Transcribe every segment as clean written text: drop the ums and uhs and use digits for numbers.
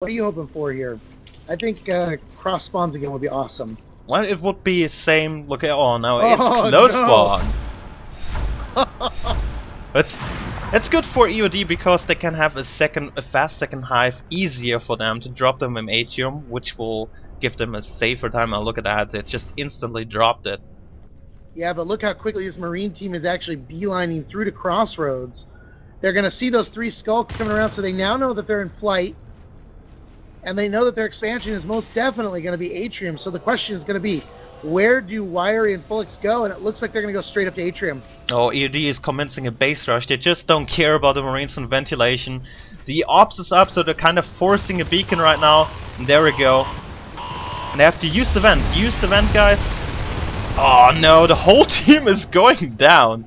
What are you hoping for here? I think cross spawns again would be awesome. Well, it would be same. Look at now. It's Oh close no! spawn. It's good for EoD because they can have a fast second hive easier for them to drop them in Atrium, which will give them a safer time. Now look at that, they just instantly dropped it. Yeah, but look how quickly this Marine team is actually beelining through to Crossroads. They're going to see those 3 skulks coming around, so they now know that they're in flight. And they know that their expansion is most definitely going to be Atrium. So the question is going to be, where do Wiry and Fullix go? And it looks like they're going to go straight up to Atrium. Oh, EoD is commencing a base rush. They just don't care about the Marines and ventilation. The ops is up, so they're kind of forcing a beacon right now. And there we go. And they have to use the vent. Use the vent, guys. Oh no, the whole team is going down.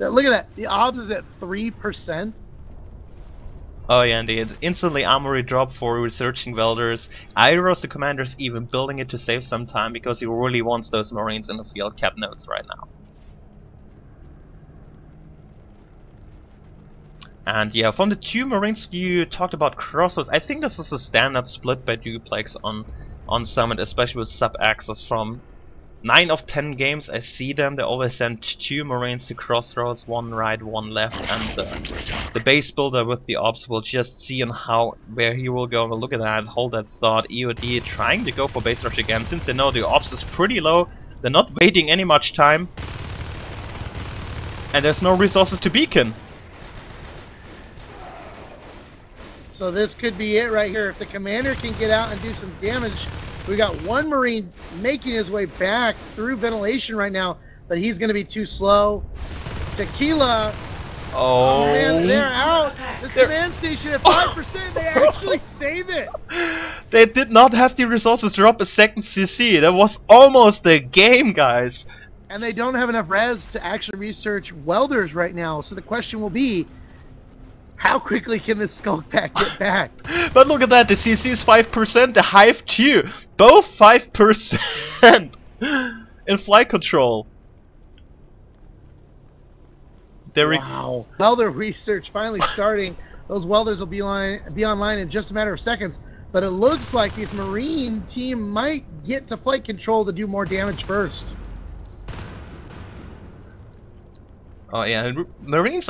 Look at that. The odds is at 3%. Oh yeah, indeed. Instantly armory drop for researching welders. Iros, the commander, is even building it to save some time because he really wants those Marines in the field cap notes right now. And yeah, from the 2 Marines you talked about Crossroads, I think this is a standard split by Duplex on Summit, especially with sub-access. From 9 of 10 games I see them, they always send 2 Marines to Crossroads, 1 right, 1 left, and the base builder with the ops will just see on where he will go. And look at that, hold that thought. EoD trying to go for base rush again, since they know the ops is pretty low, they're not waiting any much time, and there's no resources to beacon. So this could be it right here. If the commander can get out and do some damage. We got 1 Marine making his way back through ventilation right now, but he's going to be too slow. Tequila. Oh, man, they're out. This command station at 5%. They actually save it. They did not have the resources to drop a second CC. That was almost the game, guys. And they don't have enough res to actually research welders right now. So the question will be, how quickly can this Skulk Pack get back? But look at that, the CC is 5%, the Hive too. Both 5% in flight control. Wow. Welder research finally starting. Those welders will be online in just a matter of seconds. But it looks like this Marine team might get to flight control to do more damage first. Oh yeah, Marines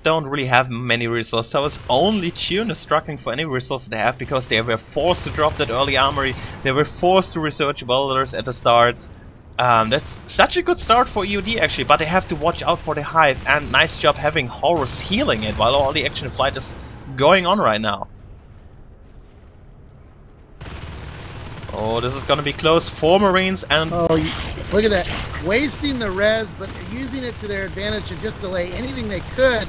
don't really have many resources. So it's only Tune is struggling for any resources they have because they were forced to drop that early armory. They were forced to research welders at the start. That's such a good start for EoD actually, but they have to watch out for the Hive, and nice job having Horus healing it while all the action flight is going on right now. Oh, this is gonna be close. 4 Marines and... Oh, look at that. Wasting the res, but using it to their advantage to just delay anything they could.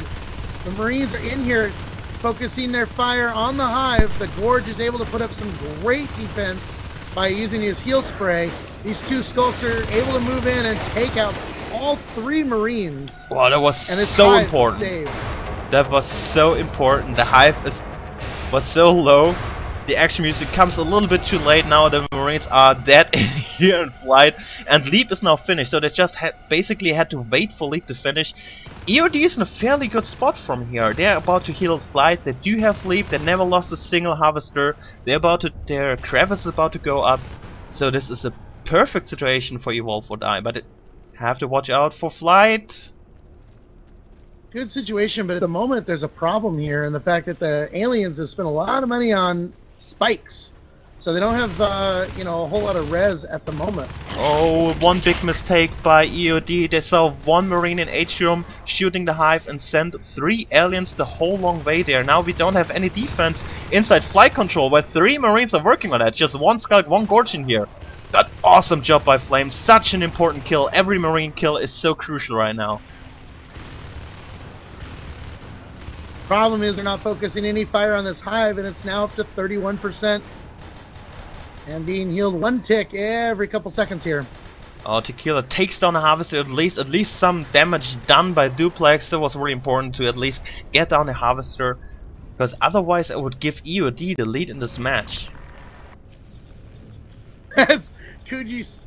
The Marines are in here focusing their fire on the Hive. The Gorge is able to put up some great defense by using his heal spray. These 2 skulks are able to move in and take out all 3 Marines. Wow, that was so important. That was so important. The Hive was so low. The action music comes a little bit too late now. The Marines are dead here in flight, and Leap is now finished. So they just basically had to wait for Leap to finish. EoD is in a fairly good spot from here. They're about to heal flight. They do have Leap. They never lost a single harvester. Their crevice is about to go up. So this is a perfect situation for Evolve or Die. But have to watch out for flight. Good situation, but at the moment there's a problem here, and the fact that the aliens have spent a lot of money on spikes, so they don't have a whole lot of res at the moment. Oh, one big mistake by EoD. They saw 1 Marine in Atrium shooting the Hive and sent 3 aliens the whole long way there. Now we don't have any defense inside flight control, where 3 Marines are working on that. Just 1 Skulk, 1 Gorge in here. That awesome job by Flame. Such an important kill. Every Marine kill is so crucial right now. Problem is they're not focusing any fire on this Hive, and it's now up to 31% and being healed 1 tick every couple seconds here. Oh, Tequila takes down the Harvester. At least some damage done by Duplex. That was really important to at least get down the Harvester, because otherwise I would give EoD the lead in this match. As Kuji's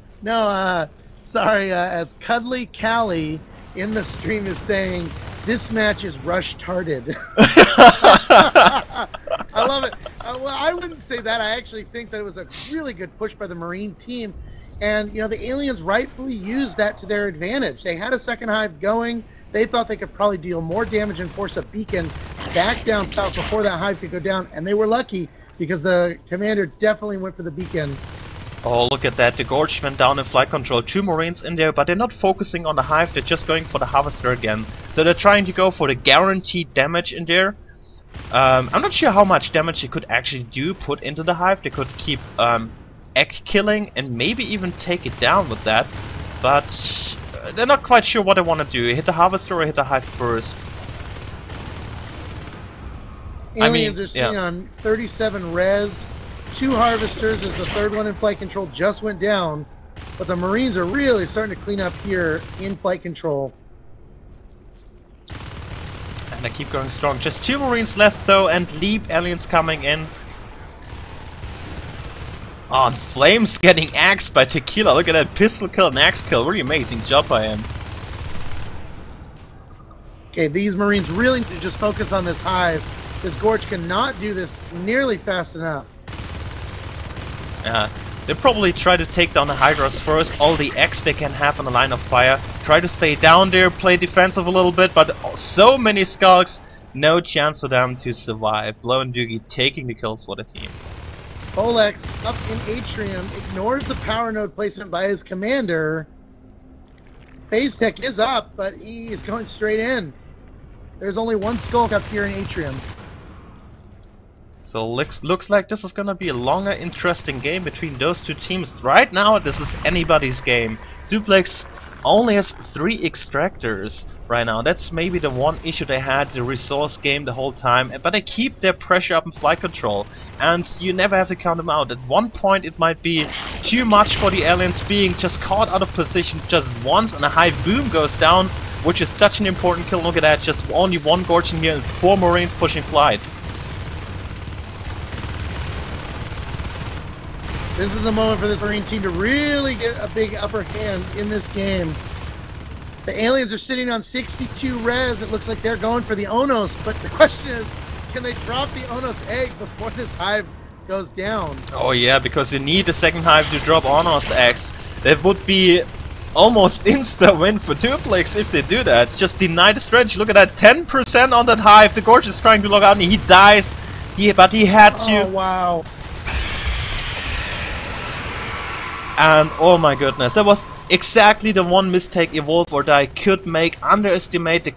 sorry, as Cuddly Callie in the stream is saying, This match is rush-tarded. I love it. Well, I wouldn't say that. I actually think that it was a really good push by the Marine team. And, you know, the aliens rightfully used that to their advantage. They had a second hive going. They thought they could probably deal more damage and force a beacon back down south before that hive could go down. And they were lucky because the commander definitely went for the beacon. Oh, look at that. The Gorge went down in flight control. 2 Marines in there, but they're not focusing on the hive. They're just going for the Harvester again. So they're trying to go for the guaranteed damage in there. I'm not sure how much damage they could actually put into the hive. They could keep egg killing and maybe even take it down with that. But they're not quite sure what they want to do. Hit the Harvester or hit the hive first. Aliens are sitting on 37 res. 2 Harvesters as the 3rd one in flight control just went down. But the Marines are really starting to clean up here in flight control. And they keep going strong. Just 2 Marines left though, and Leap aliens coming in. Oh, and Flames getting axed by Tequila. Look at that pistol kill and axe kill. Really amazing job by him. Okay, these Marines really need to just focus on this hive. This Gorge cannot do this nearly fast enough. They probably try to take down the Hydras first, all the X they can have on the line of fire. Try to stay down there, play defensive a little bit, but so many Skulks, no chance for them to survive. Blow and Doogie taking the kills for the team. Bolex up in Atrium, ignores the power node placement by his commander. Phase Tech is up, but he is going straight in. There's only 1 Skulk up here in Atrium. So looks like this is gonna be a longer, interesting game between those 2 teams. Right now, this is anybody's game. Duplex only has 3 extractors right now. That's maybe the one issue they had, the resource game the whole time. But they keep their pressure up in flight control, and you never have to count them out. At one point, it might be too much for the aliens being just caught out of position just once, and a high boom goes down, which is such an important kill. Look at that, just only 1 Gorge in here and 4 Marines pushing flight. This is the moment for this Marine team to really get a big upper hand in this game. The aliens are sitting on 62 res. It looks like they're going for the Onos, but the question is, can they drop the Onos egg before this hive goes down? Oh yeah, because you need the second hive to drop Onos eggs. That would be almost insta win for Duplex if they do that. Just deny the strategy. Look at that, 10% on that hive. The Gorge is trying to log out and he dies. But he had to. Oh wow. And oh my goodness, that was exactly the one mistake Evolve or Die could make. Underestimate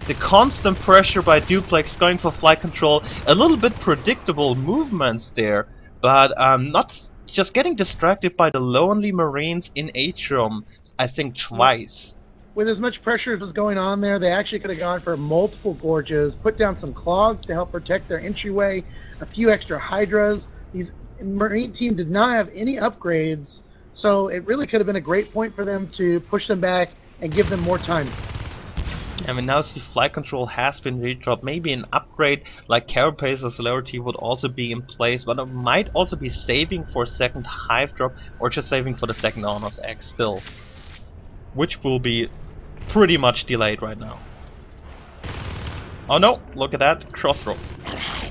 the constant pressure by Duplex going for flight control. A little bit predictable movements there, but not just getting distracted by the lonely Marines in Atrium, I think twice. With as much pressure as was going on there, they actually could have gone for multiple Gorges, put down some clogs to help protect their entryway, a few extra Hydras. These Marine team did not have any upgrades, so it really could have been a great point for them to push them back and give them more time. I mean, now the flight control has been redropped. Maybe an upgrade like Carapace or Celerity would also be in place, but it might also be saving for a second hive drop or just saving for the second Onos X still, which will be pretty much delayed right now. Oh no, look at that, Crossroads.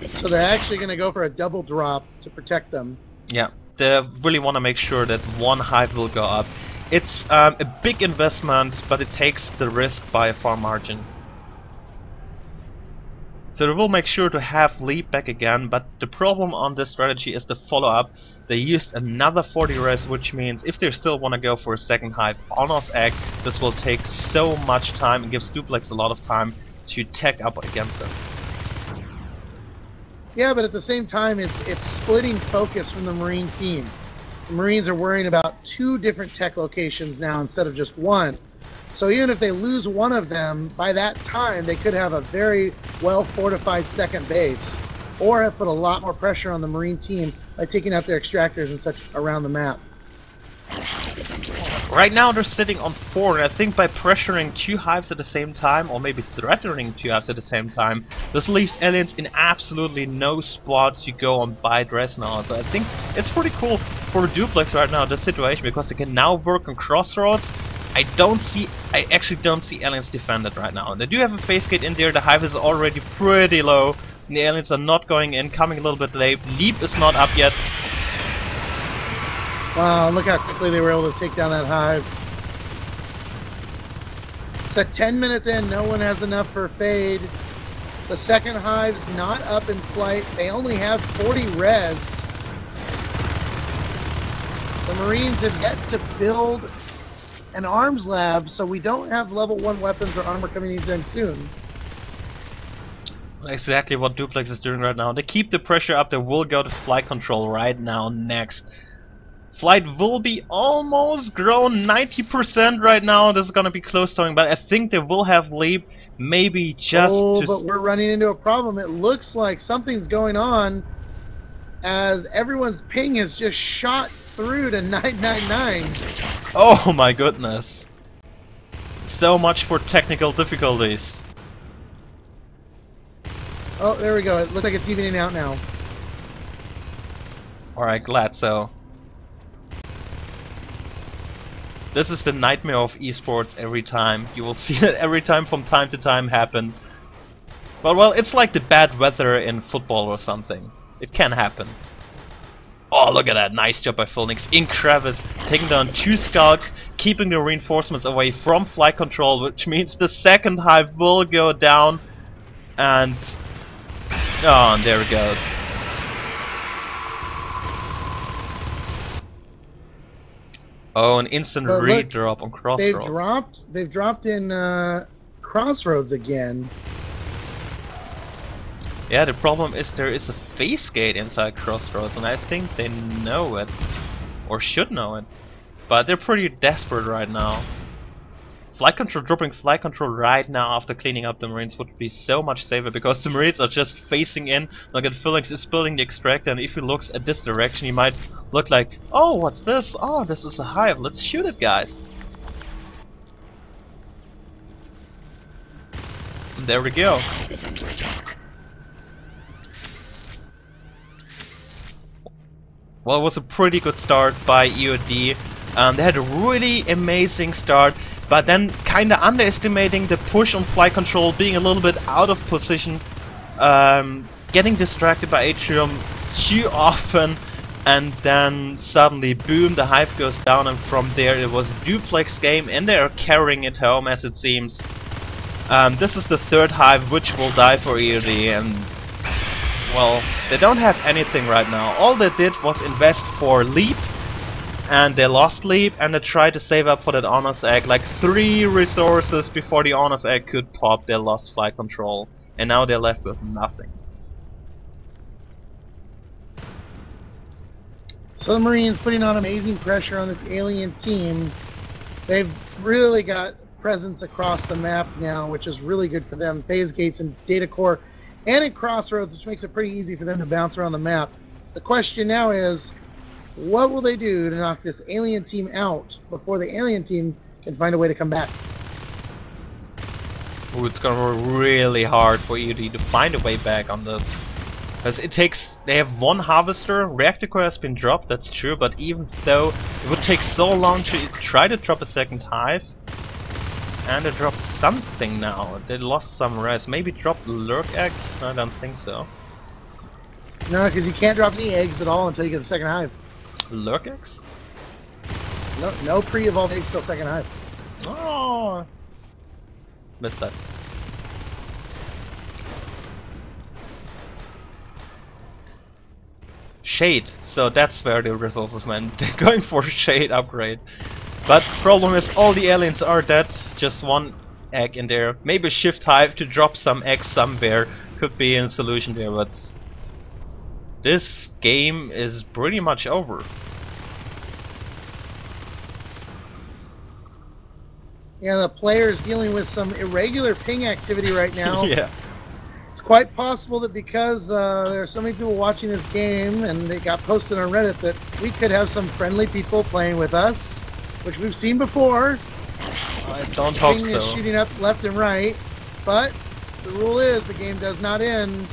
So they're actually going to go for a double drop to protect them. Yeah, they really want to make sure that 1 hive will go up. It's a big investment, but it takes the risk by a far margin. So they will make sure to have Leap back again, but the problem on this strategy is the follow-up. They used another 40 res, which means if they still want to go for a second hive Onos egg, this will take so much time and gives Duplex a lot of time to tech up against them. Yeah, but at the same time, it's splitting focus from the Marine team. The Marines are worrying about 2 different tech locations now instead of just 1. So even if they lose one of them, by that time they could have a very well fortified second base, or have put a lot more pressure on the Marine team by taking out their extractors and such around the map. Right now they're sitting on 4, and I think by pressuring 2 hives at the same time, or maybe threatening 2 hives at the same time, this leaves aliens in absolutely no spot to go and buy dress now. So I think it's pretty cool for Duplex right now, this situation, because they can now work on Crossroads, I actually don't see aliens defended right now. They do have a phase gate in there, the hive is already pretty low, and the aliens are not going in, coming a little bit late. Leap is not up yet. Wow, look how quickly they were able to take down that hive. It's at 10 minutes in, no one has enough for fade. The second hive's not up in flight. They only have 40 res. The Marines have yet to build an arms lab, so we don't have level 1 weapons or armor coming anytime soon. Exactly what Duplex is doing right now. They keep the pressure up, they will go to flight control right now next. Flight will be almost grown 90% right now. This is gonna be close to him, but I think they will have leap. Maybe just but we're running into a problem. It looks like something's going on as everyone's ping has just shot through to 999. Oh my goodness. So much for technical difficulties. Oh, there we go. It looks like it's evening out now. Alright, glad so. This is the nightmare of esports every time. You will see it every time from time to time happen. But well, it's like the bad weather in football or something. It can happen. Oh, look at that. Nice job by Phoenix in crevice, taking down 2 scouts, keeping the reinforcements away from flight control, which means the second hive will go down. And... oh, and there it goes. Oh, an instant redrop on Crossroads. They've dropped in Crossroads again. Yeah, the problem is there is a phase gate inside Crossroads, and I think they know it. Or should know it. But they're pretty desperate right now. Flight control, dropping flight control right now after cleaning up the Marines would be so much safer, because the Marines are just facing in. Look at Phoenix is building the extractor, and if he looks at this direction he might look like, oh, what's this? Oh, this is a hive, let's shoot it, guys. And there we go. Well, it was a pretty good start by EoD. They had a really amazing start, but then kinda underestimating the push on flight control, being a little bit out of position, getting distracted by Atrium too often, and then suddenly boom, the hive goes down, and from there it was a Duplex game, and they are carrying it home as it seems. This is the third hive which will die for EoD, and well, they don't have anything right now. All they did was invest for leap, and they lost leap, and they tried to save up for that honors egg. Like 3 resources before the honors egg could pop, they lost flight control, and now they're left with nothing. So the Marines putting on amazing pressure on this alien team. They've really got presence across the map now, which is really good for them. Phase gates and data core, and in Crossroads, which makes it pretty easy for them to bounce around the map. The question now is, what will they do to knock this alien team out before the alien team can find a way to come back? Ooh, it's gonna be really hard for EoD to find a way back on this. Because it takes, they have 1 harvester, reactor core has been dropped, that's true, but even though it would take so long to try to drop a second hive, and they dropped something now, they lost some res, maybe dropped lurk egg? I don't think so. No, because you can't drop any eggs at all until you get the second hive. Lurk eggs? No pre-evolved eggs till second hive. Oh, missed that. Shade, so that's where the resources went. They're going for shade upgrade. But problem is all the aliens are dead, just 1 egg in there. Maybe shift hive to drop some eggs somewhere could be a solution there, but this game is pretty much over. Yeah, the player's dealing with some irregular ping activity right now. Yeah. It's quite possible that because there are so many people watching this game and they got posted on Reddit that we could have some friendly people playing with us, which we've seen before. I don't hope so. Ping is shooting up left and right, but the rule is the game does not end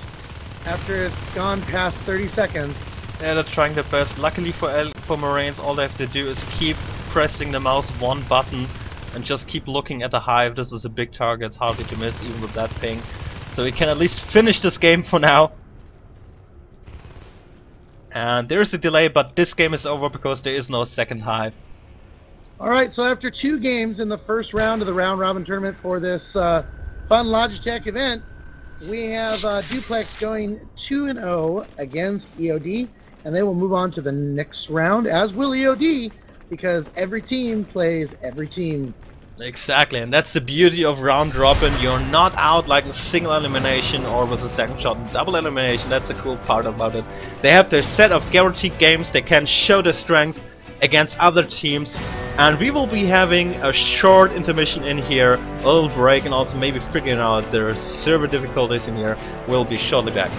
after it's gone past 30 seconds. Yeah, they're trying their best. Luckily for Marines, all they have to do is keep pressing the mouse 1 button and just keep looking at the hive. This is a big target, it's hardly to miss even with that ping. So we can at least finish this game for now. And there's a delay, but this game is over because there is no second hive. Alright, so after 2 games in the first round of the round robin tournament for this fun Logitech event, we have Duplex going 2-0 against EoD, and they will move on to the next round, as will EoD, because every team plays every team. Exactly, and that's the beauty of round robin. You're not out like a single elimination or with a second shot and double elimination. That's the cool part about it. They have their set of guaranteed games. They can show their strength against other teams, and we will be having a short intermission in here, a little break, and also maybe figuring out their server difficulties in here. We'll be shortly back.